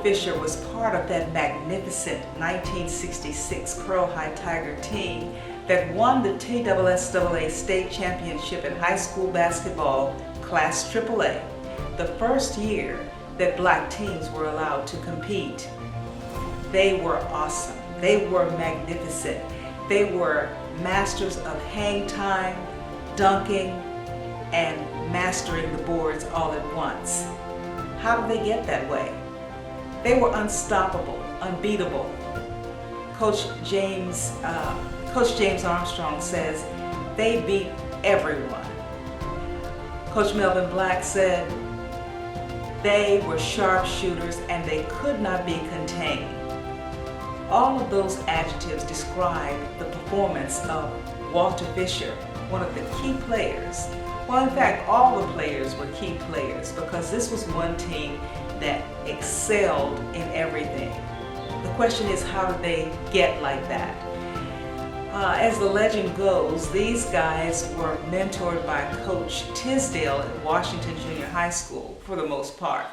Fisher was part of that magnificent 1966 Pearl High Tiger team that won the TSSAA State Championship in high school basketball, Class AAA, the first year that black teams were allowed to compete. They were awesome. They were magnificent. They were masters of hang time, dunking, and mastering the boards all at once. How did they get that way? They were unstoppable, unbeatable. Coach James Armstrong says they beat everyone. Coach Melvin Black said they were sharpshooters and they could not be contained. All of those adjectives describe the performance of Walter Fisher, one of the key players. Well, in fact, all the players were key players because this was one team that excelled in everything. The question is, how did they get like that? As the legend goes, these guys were mentored by Coach Tisdale at Washington Junior High School for the most part.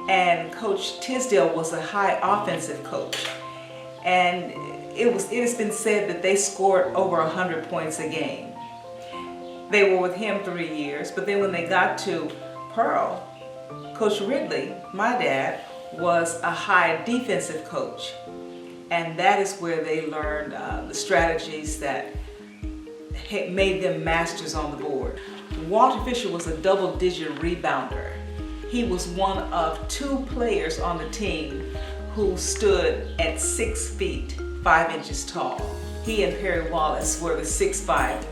And Coach Tisdale was a high offensive coach. And it has been said that they scored over 100 points a game. They were with him 3 years, but then when they got to Pearl, Coach Ridley, my dad, was a high defensive coach. And that is where they learned the strategies that made them masters on the board. Walter Fisher was a double-digit rebounder. He was one of 2 players on the team who stood at 6 feet, 5 inches tall. He and Perry Wallace were the 6'5"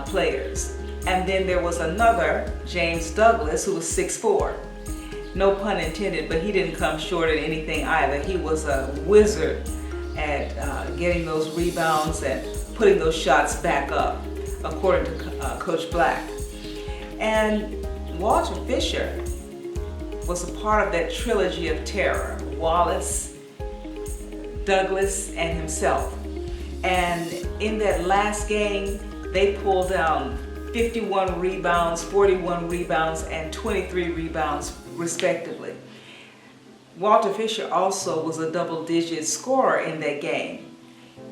players. And then there was another, James Douglas, who was 6'4". No pun intended, but he didn't come short at anything either. He was a wizard at getting those rebounds and putting those shots back up, according to Coach Black. And Walter Fisher was a part of that trilogy of terror, Wallace, Douglas, and himself. And in that last game, they pulled down 51 rebounds, 41 rebounds, and 23 rebounds, respectively. Walter Fisher also was a double-digit scorer in that game.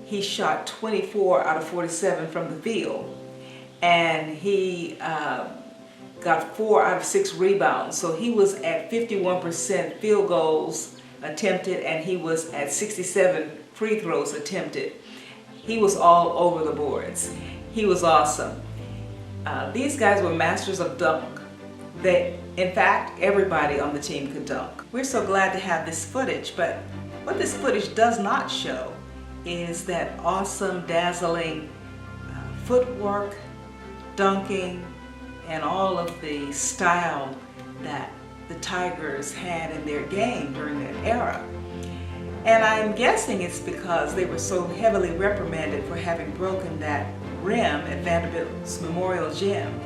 He shot 24 out of 47 from the field, and he got 4 out of 6 rebounds. So he was at 51% field goals attempted, and he was at 67 free throws attempted. He was all over the boards. He was awesome. These guys were masters of dunk. In fact, everybody on the team could dunk. We're so glad to have this footage, but what this footage does not show is that awesome, dazzling footwork, dunking, and all of the style that the Tigers had in their game during that era. And I'm guessing it's because they were so heavily reprimanded for having broken that rim at Vanderbilt's Memorial Gym.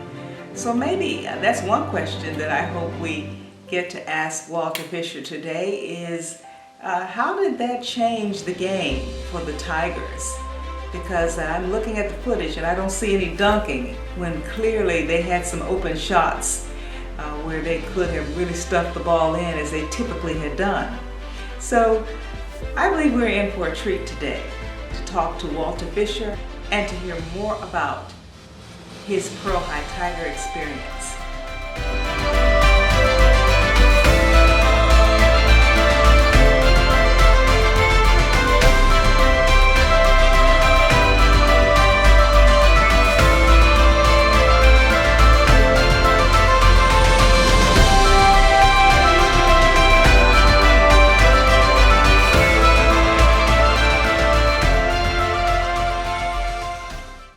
So maybe that's one question that I hope we get to ask Walter Fisher today is, how did that change the game for the Tigers? Because I'm looking at the footage and I don't see any dunking when clearly they had some open shots where they could have really stuffed the ball in as they typically had done. So I believe we're in for a treat today to talk to Walter Fisher and to hear more about his Pearl High Tiger experience.